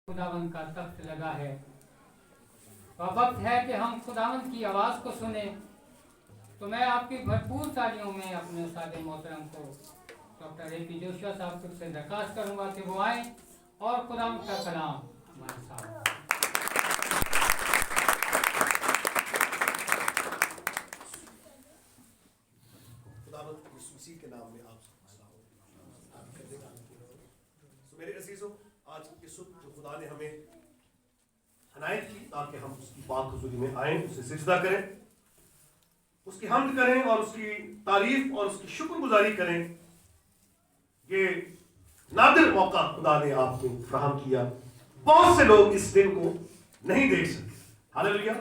खुदावंद का तख्त लगा है। वह वक्त है कि हम खुदावंद की आवाज़ को सुने। तो मैं आपकी भरपूर तालियों में अपने उस्ताद मोहतरम को डॉक्टर ए.पी. जोशुआ साहब से दरखास्त करूंगा कि वो आए और खुदावंद का कलाम हमारे साथ। के नाम में आप मेरे अजीजों, आज की सुबह जो खुदा ने हमें हनायत की ताकि हम उसकी पाक हुजूरी में आए, उसे सिजदा करें, उसकी हम्द करें और उसकी तारीफ और उसकी शुक्रगुजारी करें। ये नादिर मौका खुदा ने आपको फराहम किया। बहुत से लोग इस दिन को नहीं देख सकते। हालेलुया।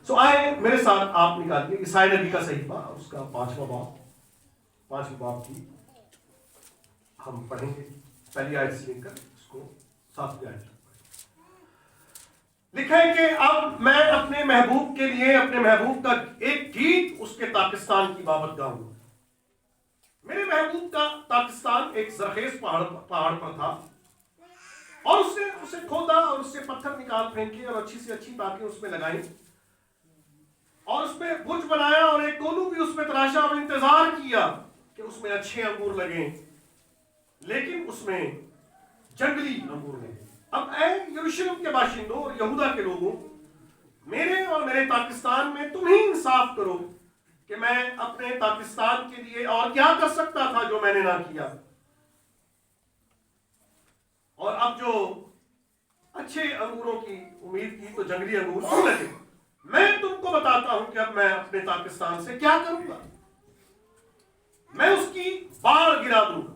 सो आए मेरे साथ आप निकालिए ईसाई नबी का सहीफा, उसका 5वें बाब की हम पढ़ेंगे। पहली आयत से लेकर उसको 7वीं आयत तक लिखा है कि अब मैं अपने महबूब के लिए, अपने महबूब का एक गीत उसके पाकिस्तान की बाबत गाऊंगा। मेरे महबूब का पाकिस्तान एक जरखेज पहाड़ पर था और उसने उसे खोदा और उससे पत्थर निकाल फेंके और अच्छी से अच्छी ताकि उसमें लगाई और उसमें बुर्ज बनाया और एक कोलू भी उसमें तराशा और इंतजार किया कि उसमें अच्छे अंगूर लगे, लेकिन उसमें जंगली अंगूर लगे। अब ऐ यरूशलेम के बाशिंदों और यहूदा के लोगों, मेरे और मेरे पाकिस्तान में तुम ही इंसाफ करो कि मैं अपने पाकिस्तान के लिए और क्या कर सकता था जो मैंने ना किया। और अब जो अच्छे अंगूरों की उम्मीद की तो जंगली अंगूर क्यों लगे। मैं तुमको बताता हूं कि अब मैं अपने पाकिस्तान से क्या करूंगा। मैं उसकी बाढ़ गिरा दूंगा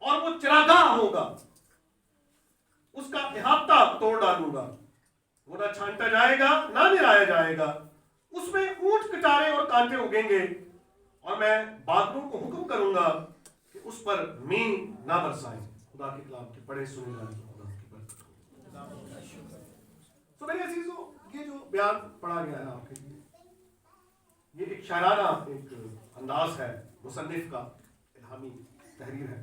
और वो चिरागाह होगा, उसका इहाता तोड़ डालूंगा। वो ना छांटा जाएगा ना निराया जाएगा, उसमें ऊंट कटारे और कांटे उगेंगे और मैं बादलों को हुक्म करूंगा कि उस पर मींह ना बरसाएं। खुदा के कलाम के पढ़े सुने जाने खुदा की बरकत हो। तो मेरे अजीजों, ये जो बयान पढ़ा गया है आपके लिए, ये एक शायराना एक अंदाज है, मुसन्निफ का इल्हामी तहरीर है,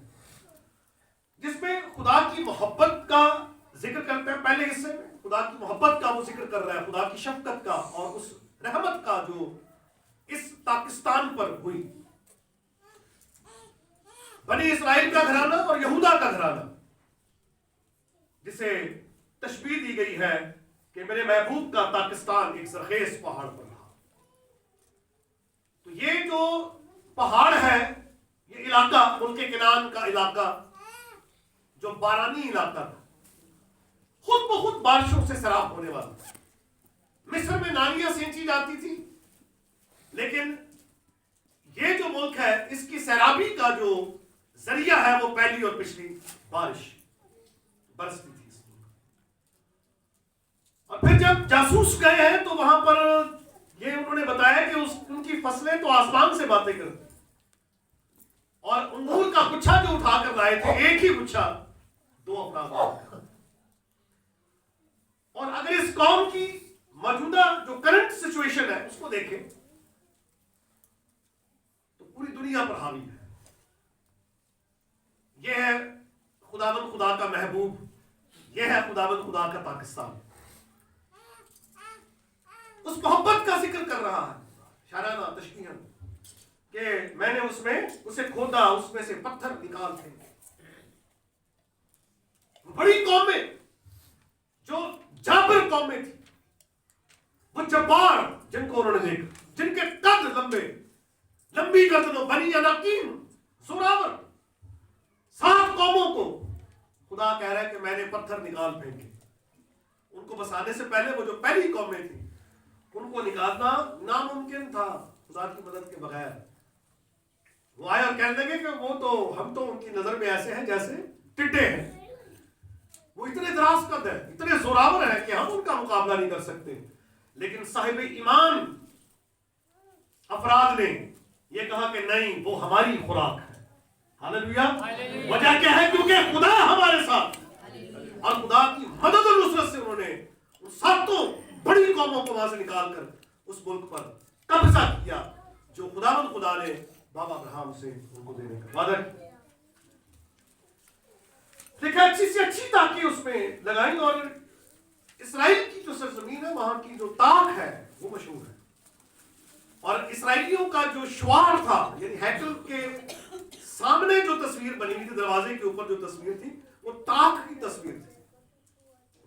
जिसमें खुदा की मोहब्बत का जिक्र करते हैं। पहले हिस्से में खुदा की मोहब्बत का वो जिक्र कर रहा है, खुदा की शफकत का और उस रहमत का जो इस पाकिस्तान पर हुई। बनी इस्राइल का घराना और यहूदा का घराना, जिसे तशबीह दी गई है कि मेरे महबूब का पाकिस्तान एक जरखेज पहाड़ पर था। तो ये जो पहाड़ है, ये इलाका मुल्क किनान का इलाका जो बारानी इलाका था, खुद ब खुद बारिशों से सैराब होने वाला। मिस्र में नालियां सींची जाती थी, लेकिन ये जो मुल्क है इसकी सैराबी का जो जरिया है वो पहली और पिछली बारिश बरसती थी इस मुल्क। और फिर जब जासूस गए हैं तो वहां पर ये उन्होंने बताया कि उनकी फसलें तो आसमान से बातें करती और अंगूर का गुच्छा जो उठाकर लाए थे, एक ही गुच्छा 2 अफराद। और अगर इस कौम की मौजूदा जो करंट सिचुएशन है उसको देखें तो पूरी दुनिया पर हावी है। यह है खुदावंद खुदा का महबूब, यह है खुदावंद खुदा का पाकिस्तान। उस मोहब्बत का जिक्र कर रहा है शायराना तशबीहन कि मैंने उसमें उसे खोदा, उसमें से पत्थर निकाल फेंके। बड़ी कौमें जो जाबिर कौमें थी, वो जब्बार जिनको उन्होंने देखा, जिनके कद लंबे, लंबी गर्दनों, बनी अनाकीम, जोरावर 7 कौमों को खुदा कह रहा है कि मैंने पत्थर निकाल फेंके। उनको बसाने से पहले वो जो पहली कौमें थी उनको निकालना नामुमकिन था खुदा की मदद के बगैर। वो आए और कहने लगे कि वो तो, हम तो उनकी नजर में ऐसे हैं जैसे टिड्डे हैं। वो इतने दराज कद है, इतने जोरावर है कि हम उनका मुकाबला नहीं कर सकते। लेकिन साहिब ईमान अफराद ने यह कहा कि नहीं, वो हमारी खुराक है। हालेलुया। वजह क्या है? क्योंकि खुदा हमारे साथ और खुदा की मदद और नुसरत से उन्होंने उन 7 बड़ी कौमों को वहां से निकालकर उस मुल्क पर कब्जा किया जो खुदावंद खुदा ने बाबा अब्राहम से उनको देने का वादा किया। देखा अच्छी से अच्छी ताकि उसमें लगाई और इसराइल की जो सरजमीन है वहां की जो ताक है वो मशहूर है। और इसराइलियों का जो श्वार था, यानी हैकल के सामने जो तस्वीर बनी हुई थी, दरवाजे के ऊपर जो तस्वीर थी वो ताक की तस्वीर थी,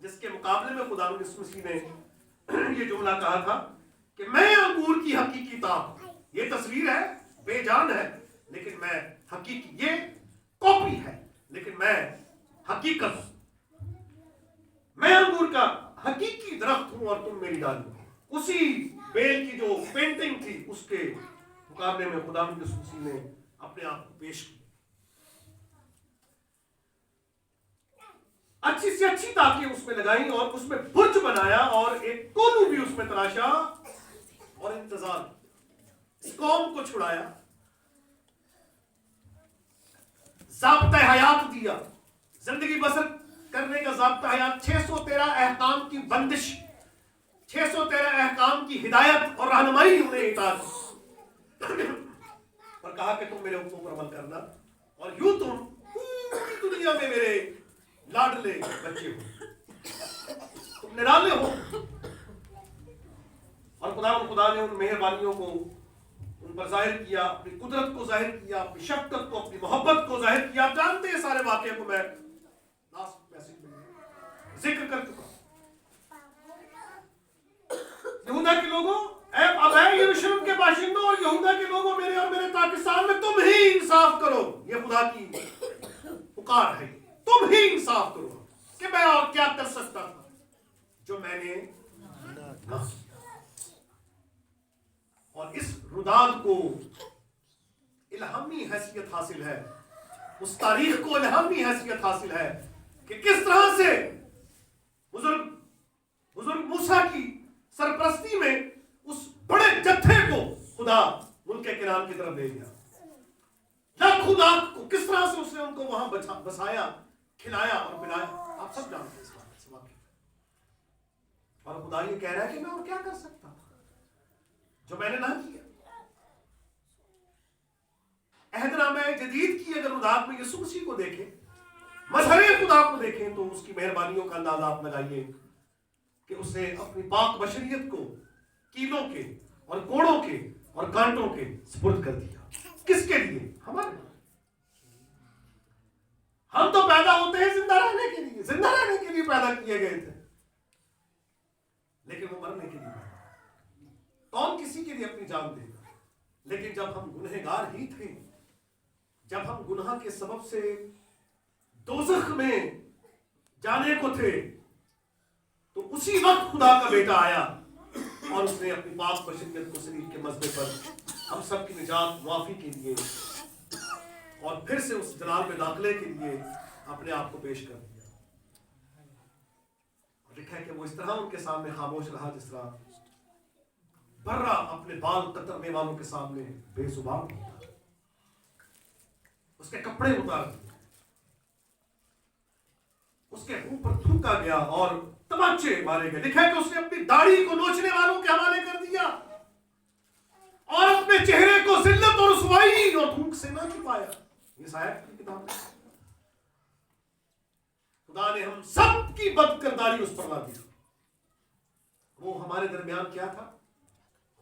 जिसके मुकाबले में खुदा यीशु मसीह ने ये जुमला कहा था कि मैं अंगूर की हकीकी ताक हूं। ये तस्वीर है, बेजान है, लेकिन मैं हकीकी, ये कॉपी है लेकिन मैं हकीकत हूं। मैं अंगूर का हकीकी दरख्त हूं और तुम मेरी डाली। उसी बेल की जो पेंटिंग थी उसके मुकाबले में खुदा यीशु मसीह ने अपने आप को पेश किया। अच्छी से अच्छी ताकें उसमें लगाई और उसमें बुर्ज बनाया और एक कोनू भी उसमें तराशा और इंतजार, इस कौम को छुड़ाया, ज़ाब्ता हयात दिया, जिंदगी बसर करने का ज़ाब्ता हयात, 613 अहकाम की बंदिश, 613 अहकाम की हिदायत और रहनुमाई उन्हें इताअत और कहा कि तुम मेरे हुक्मों पर अमल करना और यूं तुम पूरी दुनिया में मेरे लाडले बच्चे हो, तुम निराले हो। और खुदा ने उन मेहरबानियों को उन पर जाहिर किया, अपनी कुदरत को जाहिर किया, अपनी शफकत को, अपनी मोहब्बत को जाहिर किया। आप जानते हैं सारे वाकये को, मैं लास्ट मैसेज में जिक्र कर चुका। यहूदा के लोगों, अब है यरूशलेम के बाशिंदों और यहूदा के लोगों, मेरे और मेरे पाकिस्तान में तुम ही इंसाफ करो। ये खुदा की पुकार है, तुम ही इंसाफ करो कि मैं और क्या कर सकता था जो मैंने ना। और इस रुदाद को इल्हामी हैसियत हासिल है, उस तारीख को इल्हामी हैसियत हासिल है कि किस तरह से बुजुर्ग मूसा की सरपरस्ती में उस बड़े जत्थे को खुदा मुल्क किनान की तरफ ले गया। खुदा को किस तरह से उसने उनको वहां बसाया, खिलाया और पिलाया। आप सब जानते हैं इस वाक्य। और खुदा ये कह रहा है कि मैं और क्या कर सकता था जो मैंने ना किया। अहदनामा जदीद की अगर रुदात में यीशु मसीह को देखें, मजहरे खुदा को देखें, तो उसकी मेहरबानियों का अंदाजा आप लगाइए कि उसने अपनी पाक बशरियत को कीलों के और कोड़ों के और कांटों के सुपुर्द कर दिया। किसके लिए? हमारे। हम तो पैदा होते हैं जिंदा रहने के लिए, जिंदा रहने के लिए पैदा किए गए थे, लेकिन वो मरने के लिए। कौन किसी के लिए अपनी जान देगा? लेकिन जब हम गुनहगार ही थे, जब हम गुनाह के सबब से दोज़ख में जाने को थे, तो उसी वक्त खुदा का बेटा आया और उसने अपनी पाक बशरियत को शरीर के मज़बे पर हम सब की निजात मुआफी के लिए और फिर से उस जलाल में दाखिले के लिए अपने आप को पेश कर दिया। और लिखा है कि वो इस तरह उनके सामने खामोश रहा जिस तरह बर्रा अपने बाल कतरने वालों के सामने बेजुबान होता है। उसके कपड़े उतार दिए, उसके मुंह पर थूका गया और तमाचे मारे गए। लिखा है कि उसने अपनी दाढ़ी को नोचने वालों के हवाले कर दिया और अपने चेहरे को जिल्लत और रुसवाई और थूक से ना छुपाया। ये साहब की किताब है। खुदा ने हम सब की बदकिरदारी उस पर ला दी। वो हमारे दरमियान क्या था?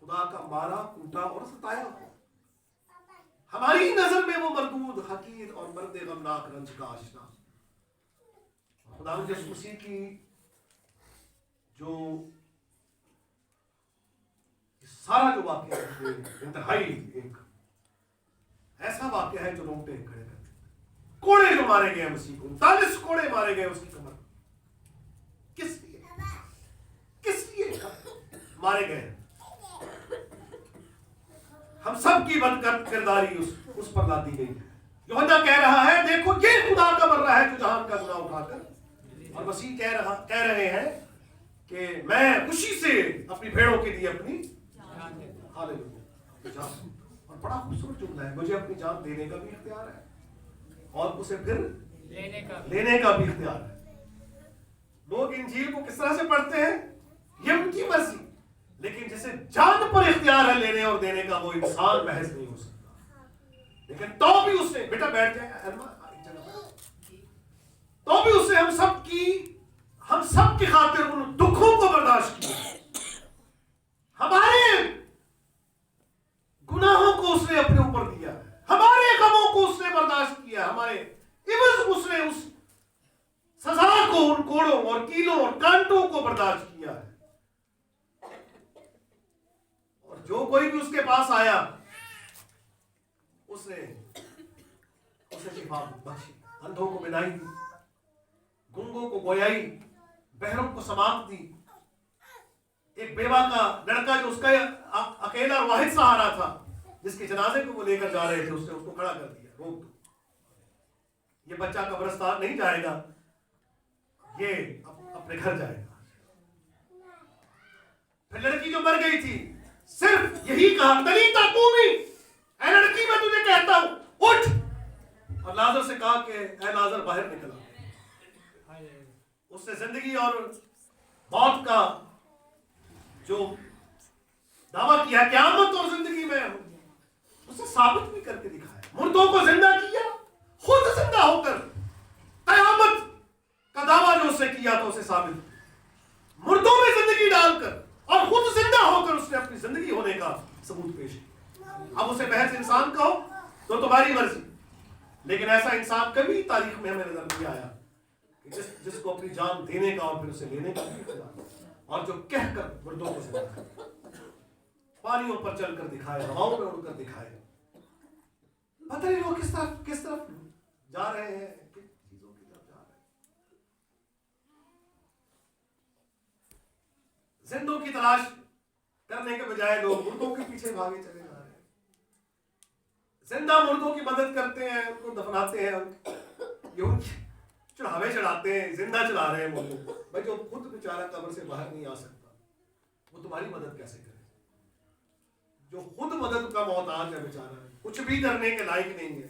खुदा का मारा, कूटा और सताया हुआ। हमारी नजर में वो मरदूद, हकीर और मर्द गमनाक रंज का आशना। खुदा यीशु मसीह की जो सारा जो वाक्य है इंतहाई एक ऐसा वाक्य है जो रोंगटे खड़े करते। कोड़े जो मारे गए मसीह को, 39 कोड़े मारे गए उसकी कमर। किस लिए? किस लिए मारे गए? हम सब की बदकिरदारी उस पर ला दी गई है। यूहन्ना कह रहा है, देखो ये खुदा का बर्रा है जो जहान का गुनाह उठाकर, और मसीह कह रहे हैं कि मैं खुशी से अपनी भेड़ों के लिए अपनी हालेलुया। और बड़ा खूबसूरत जुमला है, मुझे अपनी जान देने का भी इख्तियार है और उसे फिर लेने का भी इख्तियार है। लोग इंजील को किस तरह से पढ़ते हैं, ये उनकी मर्जी, लेकिन जिसे जान पर इख्तियार है लेने और देने का, वो इंसान महज नहीं हो सकता। लेकिन तो भी उसने, बेटा बैठ जाए, तो भी उसने हम सब की खातिर उन दुखों को बर्दाश्त किया, हमारे गुनाहों को उसने अपने ऊपर दिया, हमारे गमों को उसने बर्दाश्त किया, हमारे इवज उसने उस सजा को, उन कोड़ों और कीलों और कांटों को बर्दाश्त किया है। और जो कोई भी उसके पास आया उसने उसे शिफा बख्शी, अंधों को बिदाई दी, गूंगों को गोयाई, बहरों को समाप्त दी। एक बेवा का लड़का जो उसका अकेला वाहिद सहारा था, जिसके जनाजे को वो लेकर जा रहे थे, उसने उसको खड़ा कर दिया, रोक दो, ये बच्चा कब्रिस्तान नहीं जाएगा, ये अपने घर जाएगा। फिर लड़की जो मर गई थी सिर्फ यही कहा, तलीता कूमी, ऐ लड़की मैं तुझे कहता हूं उठ, और लाजर से कहा कि ऐ लाजर बाहर निकला। उसने जिंदगी और मौत का जो दावा किया, क़यामत और जिंदगी में हूं, उसे साबित भी करके दिखाया। मुर्दों को जिंदा किया, खुद जिंदा होकर क़यामत का दावा जो उसने किया था उसे साबित, मुर्दों में जिंदगी डालकर और खुद जिंदा होकर उसने अपनी जिंदगी होने का सबूत पेश किया। अब उसे बहस इंसान कहो तो तुम्हारी मर्जी, लेकिन ऐसा इंसान कभी तारीख में हमें नजर नहीं आया कि जिसको अपनी जान देने का और फिर उसे लेने का भी इख्तियार, और जो कहकर मुर्दों को जिंदा करे, पानियों पर चलकर दिखाए, हवाओं में उड़कर दिखाए। पता नहीं लोग किस तरफ जा रहे हैं, किस चीजों की तरफ जा रहे हैं। जिंदों की तलाश करने के बजाय लोग मुर्दों के पीछे भागे चले जा रहे हैं। जिंदा मुर्दों की मदद करते हैं, उनको दफनाते हैं, चढ़ावे चढ़ाते हैं, जिंदा चला रहे हैं मुर्दों। भाई जो खुद बेचारा कब्र से बाहर नहीं आ सकता, वो तुम्हारी मदद कैसे करे? जो खुद मदद का मोहताज है बेचारा, कुछ भी करने के लायक नहीं है,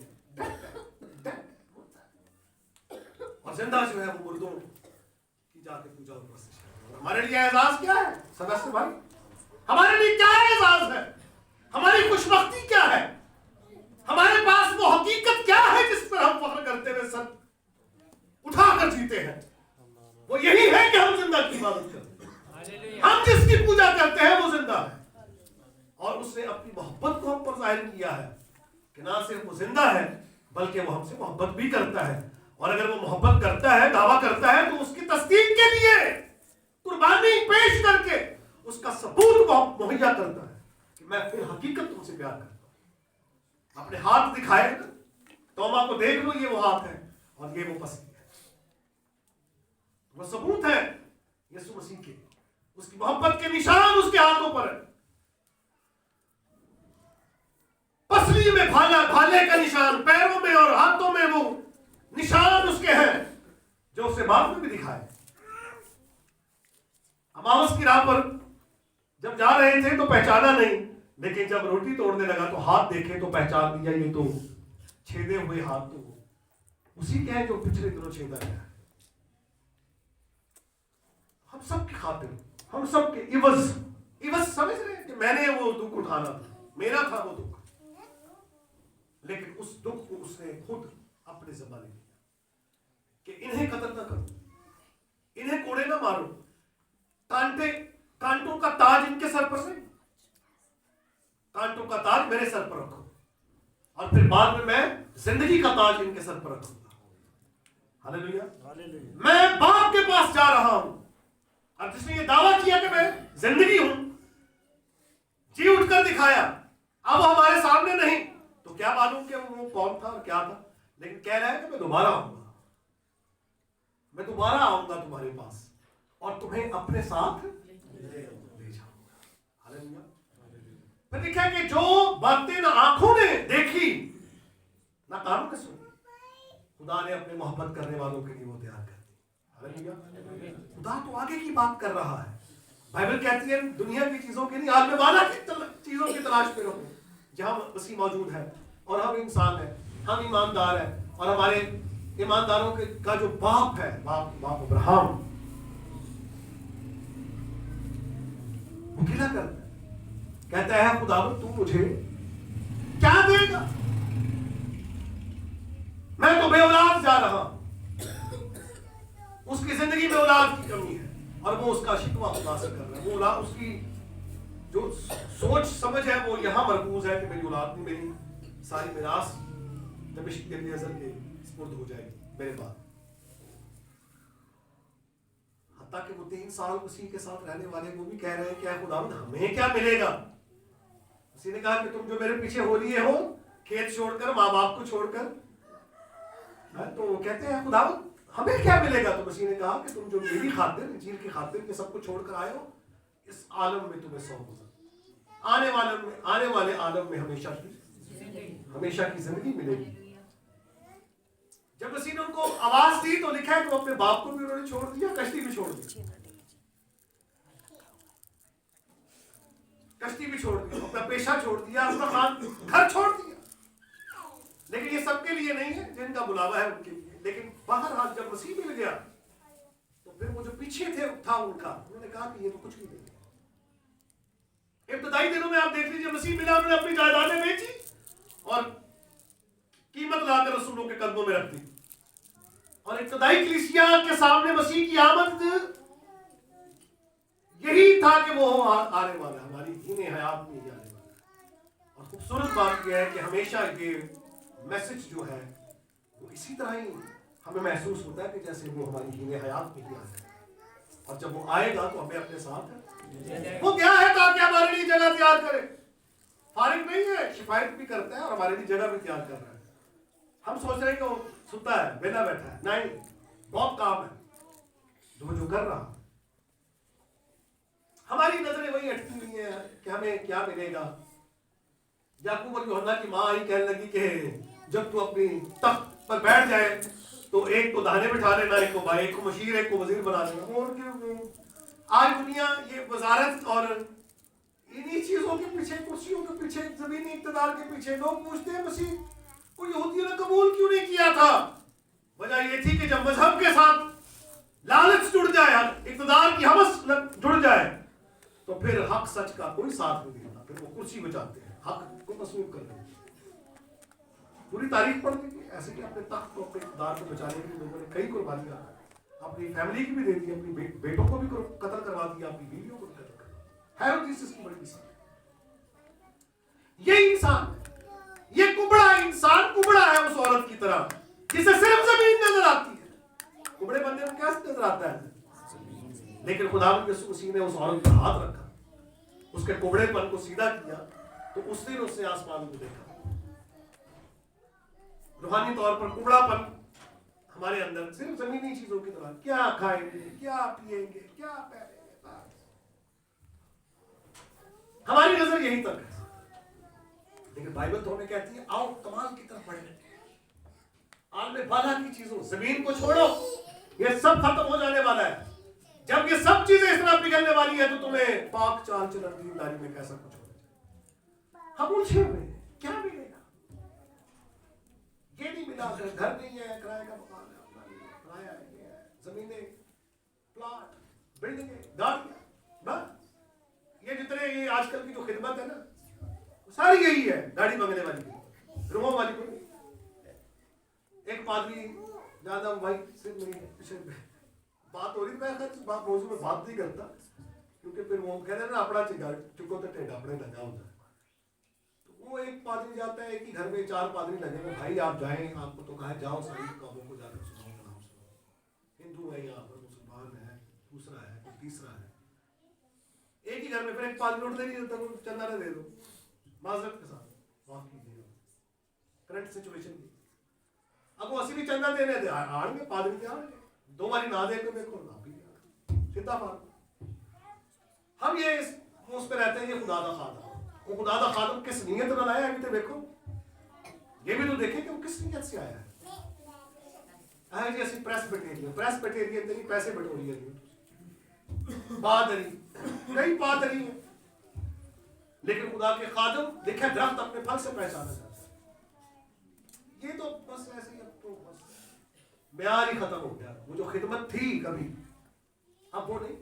और जिंदा जो है वो मुर्दों की जाके पूजा उपस्थित। हमारे लिए एजाज क्या है सदस्य भाई? हमारे लिए क्या एजाज है? हमारी खुशबख्ती क्या है? हमारे पास वो हकीकत क्या है जिस पर हम फख्र करते हुए सर उठाकर जीते हैं? वो यही है कि हम जिंदा की इबादत करते हैं, हम जिसकी पूजा करते हैं वो जिंदा है, और उसने अपनी मोहब्बत को हम पर जाहिर किया है कि ना सिर्फ वो जिंदा है बल्कि वो हमसे मोहब्बत भी करता है। और अगर वो मोहब्बत करता है, दावा करता है, तो उसकी तस्दीक के लिए कुर्बानी पेश करके उसका सबूत मुहैया करता है कि मैं फिर हकीकत तुमसे प्यार करता हूं। अपने हाथ दिखाए, तौबा को देख लो, ये वो हाथ है और ये वो पसली है, वो सबूत है यीशु मसीह के, उसकी मोहब्बत के निशान उसके हाथों पर है। पसली में भाले का निशान, पैरों में और हाथों में वो निशान उसके हैं जो उसे बाद में भी दिखाए। अमावस की राह पर जब जा रहे थे तो पहचाना नहीं, लेकिन जब रोटी तोड़ने लगा तो हाथ देखे तो पहचान लिया, ये तो छेदे हुए हाथ तो उसी के हैं जो पिछले दिनों छेदा गया। हम सब की खातिर, हम सब के इवज समझ रहे हैं कि मैंने वो दुख उठाना था, मेरा था वो दुख, लेकिन उस दुख को उसने खुद अपने ज़िम्मा ले लिया कि इन्हें कत्ल ना करो, इन्हें कोड़े ना मारो, कांटों का ताज इनके सर पर नहीं, कांटों का ताज मेरे सर पर रखो, और फिर बाद में मैं जिंदगी का ताज इनके सर पर रखूंगा। हालेलुया। मैं बाप के पास जा रहा हूं, और जिसने ये दावा किया कि मैं जिंदगी हूं, जी उठकर दिखाया, अब हमारे सामने नहीं, तो क्या मालूम कि वो कौन था और क्या था, लेकिन कह रहा है कि मैं दोबारा आऊंगा, मैं दोबारा आऊंगा तुम्हारे पास और तुम्हें अपने साथ ले जाऊंगा। हालेलुया। फिर लिखा है कि जो बातें ना आंखों ने देखी ना कानों ने सुनी, खुदा ने अपने मोहब्बत करने वालों के लिए वो तैयार कर दी। हालेलुया। खुदा तो आगे की बात कर रहा है। बाइबल कहती है दुनिया की चीजों के नहीं, आज में वादा की चीजों की तलाश में रहो, जहां मसीह मौजूद है और हम इंसान हैं, हम ईमानदार हैं, और हमारे ईमानदारों के का जो बाप है, बाप अब्राहम, वो गिला करता है, कहता है खुदावंद तू मुझे क्या देगा? मैं तो बेऔलाद जा रहा हूं, उसकी जिंदगी में औलाद की कमी है, और वो उसका शिकवा खुदा से कर रहा है। वो औलाद उसकी जो सोच समझ है वो यहाँ मरकूज है कि मेरी औलाद में मेरी सारी मिरास दमिश्क इब्न अज़ल के सुपुर्द हो जाएगी मेरे बाद। हत्ता कि वो 3 साल उसी के साथ रहने वाले वो भी कह रहे हैं कि खुदावंद हमें क्या मिलेगा। उसी ने कहा कि तुम जो मेरे पीछे हो लिए हो खेत छोड़कर, माँ बाप को छोड़कर, तो वो कहते हैं खुदावंद हमें क्या मिलेगा। तो मसीह ने कहा कि तुम जो मेरी खातिर, इंजील की खातिर के सब कुछ छोड़कर आए हो, इस आलम में तुम्हें सौंप आने वाले आलम में हमेशा की जिंदगी मिलेगी। जब मसीह ने उनको आवाज दी तो लिखा है कि वो अपने बाप को भी उन्होंने छोड़ दिया, कश्ती भी छोड़ दी, अपना पेशा छोड़ दिया, अपना घर छोड़ दिया। लेकिन ये सबके लिए नहीं है, जिनका बुलावा है उनके लिए। लेकिन बहरहाल जब मसीह मिल गया तो फिर वो जो पीछे थे था उनका, उन्होंने कहा कि ये तो कुछ भी नहीं। इब्तदाई दिनों में आप देख लीजिए, मसीह मिला, उन्होंने अपनी जायदादें बेची और कीमत लाकर रसूलों के कदमों में रख दी। और इब्तदाई कलीसिया के सामने मसीह की आमद यही था कि वो आने वाला, हमारी दीन हयात में ही आने वाला। और खूबसूरत बात यह है कि हमेशा ये मैसेज जो है वो इसी तरह ही हमें महसूस होता है कि जैसे वो हमारी दीन हयात में ही आ जाए। और जब वो आएगा तो हमें अपने साथ है। वो क्या है ताकि हमारे लिए जगह तैयार करे। फारिग नहीं है, शिफायत भी करता है और हमारे लिए जगह भी तैयार कर रहा है। हम सोच रहे हैं कि वो सुता है, बेला बैठा है, नहीं, बहुत काम है जो कर रहा। हमारी नजरें वही अटकी हुई है कि हमें क्या मिलेगा। याकूब और यूहन्ना की माँ आई कहने लगी कि जब तू अपनी तख्त पर बैठ जाए तो एक को दाहिने बिठा लेना, एक को बाएं, एक को मशीर, एक को वजीर बना लेना। और आज दुनिया ये वजारत और इन्हीं चीजों के पीछे, कुर्सियों के पीछे, जमीनी इक्तदार के पीछे लोग पूछते हैं मसीह को यहूदियों ने कबूल क्यों नहीं किया था। वजह ये थी कि जब मजहब के साथ लालच जुड़ जाए, इक्तदार की हवस जुड़ जाए, तो फिर हक सच का कोई साथ नहीं देता। फिर वो कुर्सी बचाते हैं, हक को मसलूब कर रहे हैं। पूरी तारीख पढ़ लीजिए, ऐसे कि अपने तख्त को, अपने इक़्तिदार को बचाने के लिए लोगों ने कई कुर्बानियां, अपनी फैमिली की भी दे दी, अपनी बेटों को भी कत्ल करवा दिया, अपनी बीवियों को भी कत्ल करवा। हेरोदिस की बड़ी मिसाल। ये इंसान, ये कुबड़ा इंसान कुबड़ा है उस औरत की तरह जिसे सिर्फ जमीन नजर आती है। कुबड़े बंदे को क्या नजर आता है? लेकिन खुदावंद यीशु मसीह ने उस औरत पर हाथ रखा, उसके कुबड़ेपन को सीधा किया, तो उस दिन उसने आसमान को देखा। रूहानी तौर पर कुबड़ापन हमारे अंदर सिर्फ जमीनी चीजों की तरह, क्या खाएंगे, क्या पिएंगे, क्या पहनेंगे, हमारी नजर यहीं तक है। लेकिन बाइबल तो हमें कहती है आओ कमाल की तरफ बढ़े, आलमे बाला की चीजों, जमीन को छोड़ो, ये सब खत्म हो जाने वाला है। जब ये सब चीजें इस तरह पिघलने वाली है तो तुम्हें पाक चाल चलन दीनदारी में कैसा कुछ होना। हम उलझे हुए हैं, क्या मिलेगा? ये नहीं मिला, घर नहीं है, किराए का मकान है, अपना नहीं है, किराया है, ये है, जमीनें, प्लॉट, बिल्डिंगें, गाड़ियां, बस ये जितने ये आजकल की जो खिदमत है ना, सारी यही है। गाड़ी बंगले वाली, रूमों वाली कोई नहीं। एक पादरी ज्यादा भाई से मेरी बात हो रही, मैं इस बात मौजूद में बात नहीं करता, क्योंकि फिर वो कहते हैं ना अपना चिगा चुको तो टेढ़ा अपने लगा होता है। तो वो एक पादरी जाता है कि घर में 4 पादरी लगे हुए, भाई आप जाएं, आपको तो कहा जाओ सारी कौमों को जाकर सुनाओ, नाम सुनाओ। हिंदू है यहाँ पर, मुसलमान है, दूसरा है, कोई तीसरा है, एक ही घर में। फिर एक पादरी उठ नहीं देता, चंदा न दे दो माजरत के साथ, माफ कीजिएगा, करंट सिचुएशन की। अब वो असली चंदा देने थे, आएंगे पादरी के, आएंगे 2 बारी ना दे, देखो ना भी सीधा फाड़। हम ये उस पे रहते हैं, ये खुदा दा खादम। वो खुदा दा खादम किस नीयत में लाया है, तो देखो, ये भी तो देखें कि वो किस नीयत से आया है। जी असि प्रेसबिटेरियन नहीं, पैसे बटोरियन, पादरी कई पादरी है, लेकिन खुदा के खादम देखा दरख्त अपने फल से पहचाना जाता है। ये तो बस ऐसे ही, अब तो बस म्यार ही खत्म हो गया। वो जो खिदमत थी कभी, अब वो नहीं।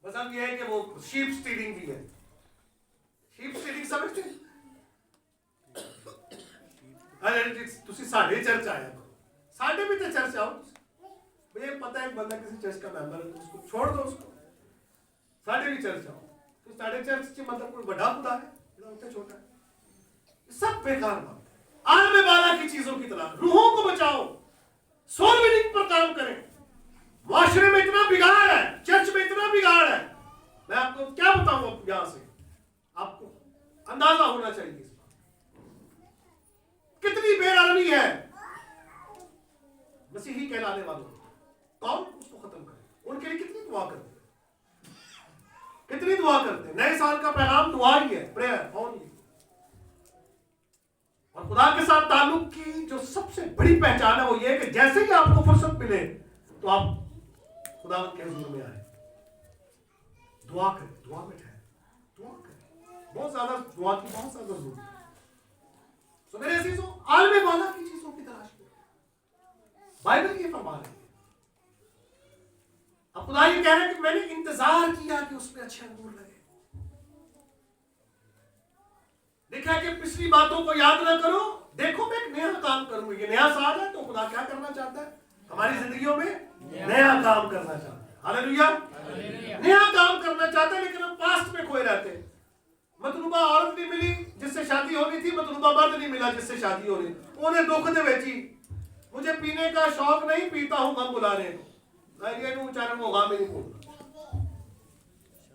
बस अब ये है कि वो शीप स्टीलिंग भी है। शीप स्टीलिंग समझते हैं? अरे तुसी साढ़े चर्च आया करो, साढ़े भी तो चर्च आओ तो ये पता है बंदा किसी चर्च का मेंबर है तो उसको छोड़ दो, उसको साढ़े भी चर्च आओ तो साढ़े चर्च की मतलब कोई बड़ा खुदा है या छोटा है, सब बेकार बात है। आलम बाला की चीजों की तरह रूहों को बचाओ, सोल विनिंग पर काम करें। माशरे में इतना बिगाड़ है, चर्च में इतना बिगाड़ है, मैं आपको क्या बताऊं यहां से, आपको अंदाजा होना चाहिए इस बात कितनी बेरहमी है मसीही कहलाने वालों को। कौन उसको खत्म करे, उनके लिए कितनी दुआ करते हैं, कितनी दुआ करते हैं। नए साल का पैगाम दुआ ही है, प्रेयर ओनली। और खुदा के साथ ताल्लुक की जो सबसे बड़ी पहचान है वो ये है कि जैसे ही आपको फुर्सत मिले तो आप खुदा के हुजूर में आए, दुआ करें, दुआ में ठहरें, दुआ करें। बहुत ज्यादा दुआ की बहुत ज्यादा जरूरत है। तो मेरे अजीजों, आलम बाला की चीजों की तलाश करें, बाइबल ये फरमा रही है। अब खुदा ये कह रहा है कि मैंने इंतजार किया कि उसमें अच्छे अंगूर लगे। देखा कि पिछली बातों को याद ना करो, देखो मैं एक नया काम करूंगा। ये नया साल है तो खुदा क्या करना चाहता है, हमारी जिंदगियों में नया काम करना चाहता है। हालेलुया, नया काम करना चाहता है। लेकिन हम पास्ट में खोए रहते हैं। मतलूबा औरत नहीं मिली जिससे शादी होनी थी, मतलूबा मर्द नहीं मिला जिससे शादी होनी, उन्हें दुख दे बेची। मुझे पीने का शौक नहीं, पीता हूं गम बुलाने को। ये नु उच्चारण वो गाम नहीं बोलता,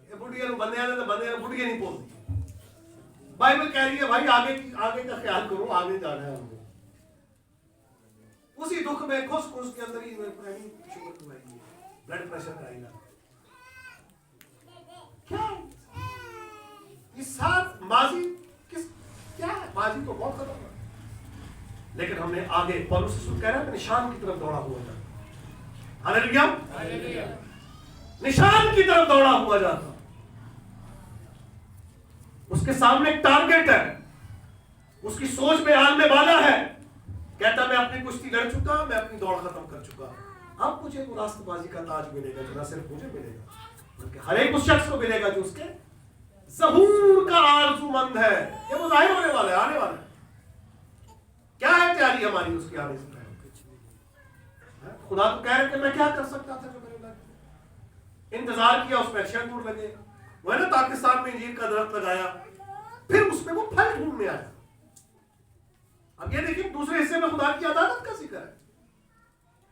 ये बुढ़िया नु बंदे ने तो बंदे बुढ़िया नहीं बोलती। बाइबल कह रही है भाई आगे का ख्याल करो, आगे जाना है हमको। उसी दुख में खुश के अंदर ही ब्लड प्रेशर का आएगा। क्या ये साथ माजी किस क्या है, माजी तो बहुत खत्म है। लेकिन हमने आगे पौलुस कह रहा है निशान की तरफ दौड़ा हुआ था। हालेलुया, निशान की तरफ दौड़ा हुआ जाता। उसके सामने एक टारगेट है, उसकी सोच में आलम बाला है। कहता मैं अपनी कुश्ती लड़ चुका, मैं अपनी दौड़ खत्म कर चुका, अब मुझे वो रास्तबाजी का ताज मिलेगा जो न सिर्फ मुझे मिलेगा बल्कि हर एक उस शख्स को मिलेगा जो उसके ज़हूर का आरज़ूमंद है। ये वो जाहिर होने वाला है, आने वाला है। क्या है तैयारी हमारी उसकी आने से पहले? खुदा तो कह रहे कि मैं क्या कर सकता था जो मेरे लायक। इंतजार किया, उसमें अच्छे अंगूर लगे। वो है ना पाकिस्तान में इंजीर का दरख्त लगाया, फिर उसमें वो फल ढूंढने आया। अब ये देखिए दूसरे हिस्से में खुदा की अदालत का जिक्र है,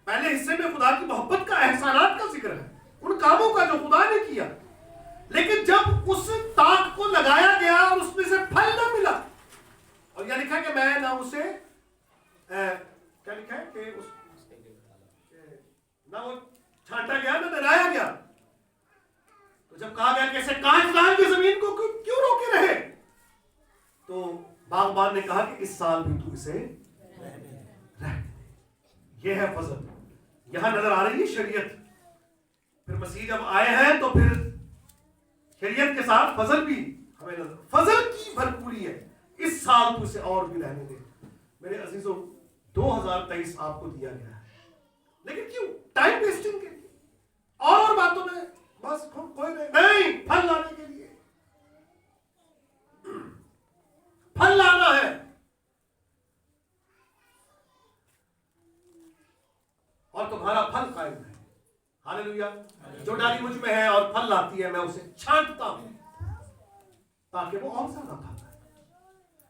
पहले हिस्से में खुदा की मोहब्बत का, एहसानात का जिक्र है, उन कामों का जो खुदा ने किया। लेकिन जब उस ताक को लगाया गया और उसमें से फल ना मिला, और यह लिखा कि मैं ना उसे क्या लिखा है कि उस ना वो छांटा गया ना डराया गया। तो जब कहा गया कि ऐसे कांच डाल के जमीन को क्यों रोके रहे, तो बागबान ने कहा कि इस साल भी तू इसे रहने दे। ये है फजल। यहां नजर आ रही है शरीयत। फिर मसीह जब आए हैं तो फिर शरीयत के साथ फजल भी हमें नजर, फजल की भरपूरी है। इस साल तू इसे और भी रहने दे। मेरे अजीजों, 2023 आपको दिया गया है, लेकिन क्यों? टाइम वेस्टिंग के लिए और बातों में बस कोई नहीं, फल लाने के लिए। फल लाना है। और तुम्हारा फल कायम है। हालेलुया। जो डाली मुझ में है और फल लाती है, मैं उसे छांटता हूं ताकि वो और ज्यादा फल लाए।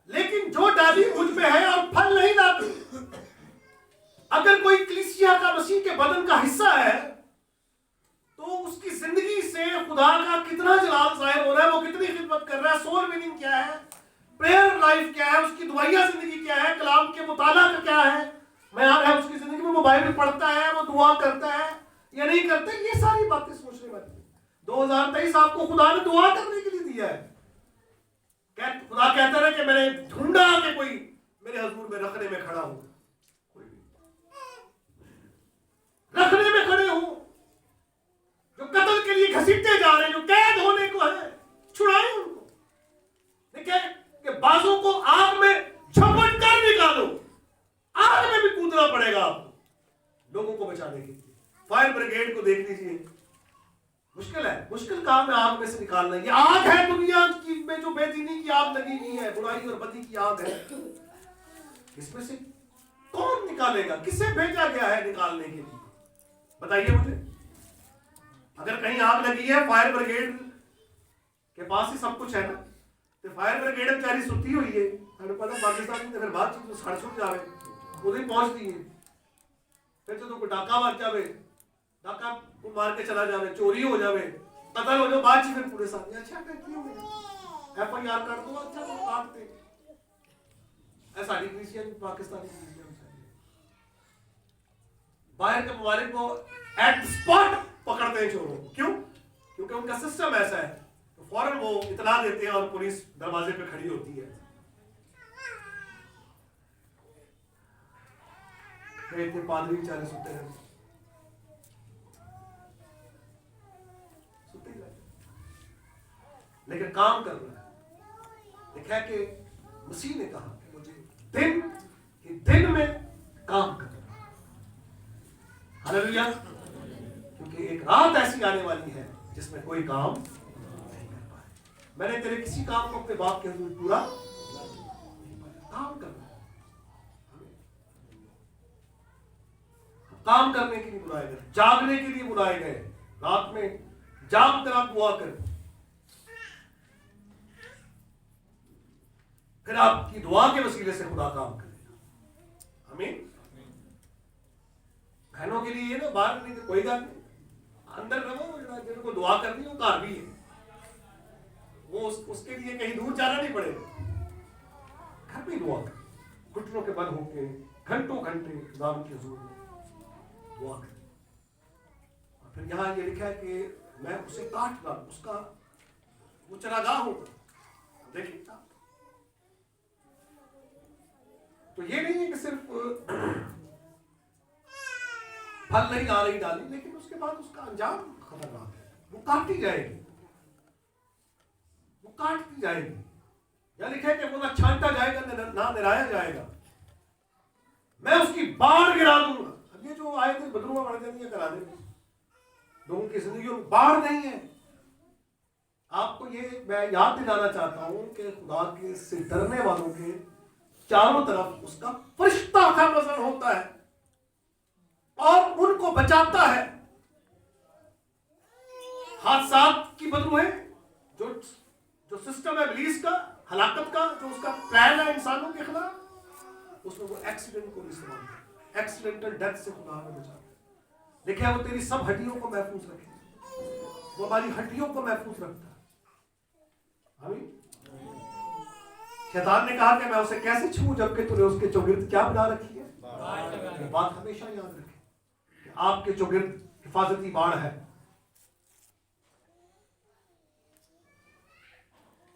लेकिन जो डाली मुझ में है और फल नहीं लाती, अगर कोई कलीसिया का मसीह के बदन का हिस्सा है तो उसकी जिंदगी से खुदा का कितना जलाल जाहिर हो रहा है, वो कितनी खिदमत कर रहा है, सोल विनिंग क्या है, प्रेयर लाइफ क्या है, उसकी दुआया जिंदगी क्या है, कलाम के मुताला का क्या है, मयार है उसकी जिंदगी में, वो बाइबल पढ़ता है, वो दुआ करता है या नहीं करता। ये सारी बातें सोचने वाली। 2023 आपको खुदा ने दुआ करने के लिए दिया है। खुदा कहता है कि मैंने ढूंढा कि कोई मेरे हजूर में रखने में खड़ा हो, कोई रखने में खड़े हो, जो कत्ल के लिए घसीटते जा रहे हैं, जो कैद होने को है, छुड़ाए उनको। देखिए कि बाजों को आग में झपट कर निकालो, आग में भी कूदना पड़ेगा आपको लोगों को बचाने के लिए। फायर ब्रिगेड को देख लीजिए, मुश्किल है, मुश्किल काम है आग में से निकालना। ये आग है दुनिया की में जो बेदीनी की आग लगी हुई है, बुराई और बदी की आग है। इसमें से कौन निकालेगा? किसे भेजा गया है निकालने के लिए? बताइए मुझे, अगर कहीं आग लगी है, फायर ब्रिगेड के पास ही सब कुछ है ना, तो फायर ब्रिगेड बेचारी सुती हुई है, हमें पता पाकिस्तान में फिर बातचीत तो सड़ सुट जावे, उधर पहुंचती है, फिर तो कोई डाका मार जावे, डाका को मार के चला जावे, चोरी हो जावे, कतल हो जाए, बातचीत फिर पूरे साथ अच्छा कहती हो, FIR कर दो, अच्छा तो काटते ऐसा क्रिश्चियन पाकिस्तानी बाहर के ममालिक को एट स्पॉट पकड़ते हैं चोरों को। क्यों? क्योंकि उनका सिस्टम ऐसा है, तो फौरन वो इतला देते हैं और पुलिस दरवाजे पे खड़ी होती है। इतने पादरी बेचारे सुते हैं, सुते ही लेकिन काम कर रहा है। लिखा है कि मसीह ने कहा कि मुझे दिन में काम करना, हालेलुया, क्योंकि एक रात ऐसी आने वाली है जिसमें कोई काम नहीं कर पाए। मैंने तेरे किसी काम को अपने बाप के हुजूर पूरा काम करना है, काम करने के लिए बुलाए गए, जागने के लिए बुलाए गए, रात में जाग कर आप दुआ करें, फिर आपकी दुआ के वसीले से खुदा काम करेगा। आमीन। बहनों के लिए ना बाहर नहीं तो कोई बात नहीं, अंदर रहो, जिनको दुआ करनी हो कार भी है, वो उसके लिए कहीं दूर जाना नहीं पड़ेगा, घर पे दुआ कर, घुटनों के बल होके घंटों घंटे खुदा के हुजूर में दुआ कर। और फिर यहाँ ये लिखा है कि मैं उसे काट डालूं, उसका वो चरागाह होगा। देखिए तो ये नहीं है कि सिर्फ फल नहीं आ रही डाली, लेकिन उसके बाद उसका अंजाम खतरनाक है, वो काटी जाएगी, वो काटती जाएगी। या लिखा है कि वो ना छांटा जाएगा ना निराया जाएगा, मैं उसकी बाढ़ गिरा दूंगा। अब ये जो आए थे बदरुआ बढ़ जाती है करा देंगे, लोगों की जिंदगियों में बाढ़ नहीं है। आपको ये मैं याद दिलाना चाहता हूं कि खुदा के से डरने वालों के चारों तरफ उसका फरिश्ता खैमज़न होता है और उनको बचाता है। हादसात की बदलू है, जो सिस्टम है इब्लीस का, हलाकत का, जो उसका प्लान है इंसानों के खिलाफ, उसमें वो एक्सीडेंट को भी इस्तेमाल करता है, एक्सीडेंटल डेथ से खुदा हमें बचाता है। देखिए वो तेरी सब हड्डियों को महफूज रखे, वो हमारी हड्डियों को महफूज रखता है। आमीन। शैतान ने कहा कि मैं उसे कैसे छूऊं जबकि तूने उसके चौगिर्द क्या बना रखी है। ये बात हमेशा याद रखें कि आपके चौगिर्द हिफाजती बाढ़ है।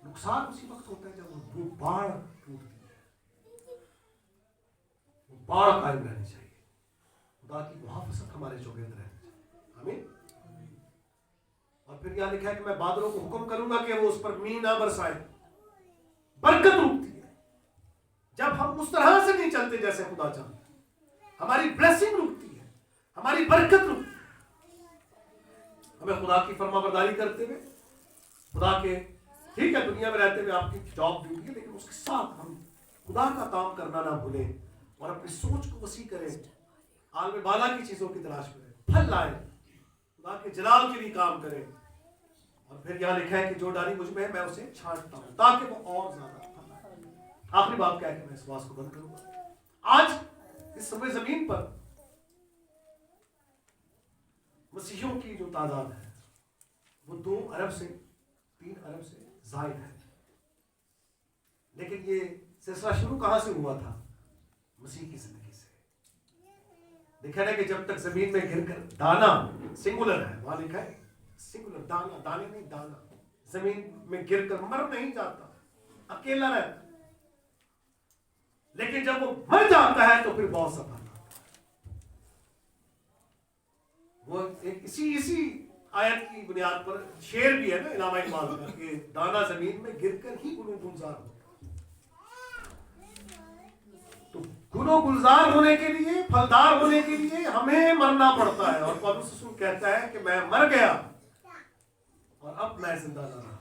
नुकसान उसी वक्त होता है जब वो बाढ़ टूटती है, वो बाढ़ कायम रहनी चाहिए, खुदा की मुहाफिजत हमारे चौगिर्द रहनी चाहिए। आमीन। और फिर यहां लिखा है कि मैं बादलों को हुक्म करूंगा कि वो उस पर मींह ना बरसाए। बरकत रुकती है जब हम उस तरह से नहीं चलते जैसे खुदा चाहता है, हमारी ब्लेसिंग रुकती है, हमारी बरकत रुकती है। हमें खुदा की फरमाबरदारी करते हुए, खुदा के ठीक है दुनिया में रहते हुए आपकी जॉब ड्यूटी है, लेकिन उसके साथ हम खुदा का काम करना ना भूलें और अपनी सोच को वसी करें, आलम बाला की चीजों की तलाश करें, फल लाए, खुदा के जलाल के लिए काम करें। और फिर यहाँ लिखा है कि जो डाली मुझ में है मैं उसे छांटता हूं ताकि वो और ज्यादा फल लाए। आखिरी बात क्या है कि मैं इस बात को बंद करूंगा। आज इस समय जमीन पर मसीहियों की जो तादाद है वो 2 अरब से 3 अरब से जायद है, लेकिन ये सिलसिला शुरू कहां से हुआ था? मसीह की जिंदगी से। लिखा है कि जब तक जमीन में गिरकर दाना, सिंगुलर है, वहां लिखा है सिंगुलर, दाना, दाने नहीं दाना, जमीन में गिरकर मर नहीं जाता, अकेला रहता, लेकिन जब वो मर जाता है तो फिर बहुत सफल होता है। वो एक इसी आयत की बुनियाद पर शेर भी है ना इलामा इकबाल का कि दाना जमीन में गिरकर ही गुनो गुलजार होता। तो गुनो गुलजार होने के लिए, फलदार होने के लिए हमें मरना पड़ता है। और पौलुस रसूल कहता है कि मैं मर गया और अब मैं जिंदा ना रहा,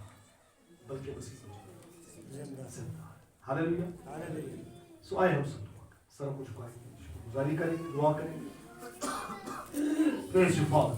बल्कि मसीह हालेलुया। सो आए हम सब सर को झुकाएंगे, गुजारी करेंगे, दुआ करेंगे। Praise you, Father.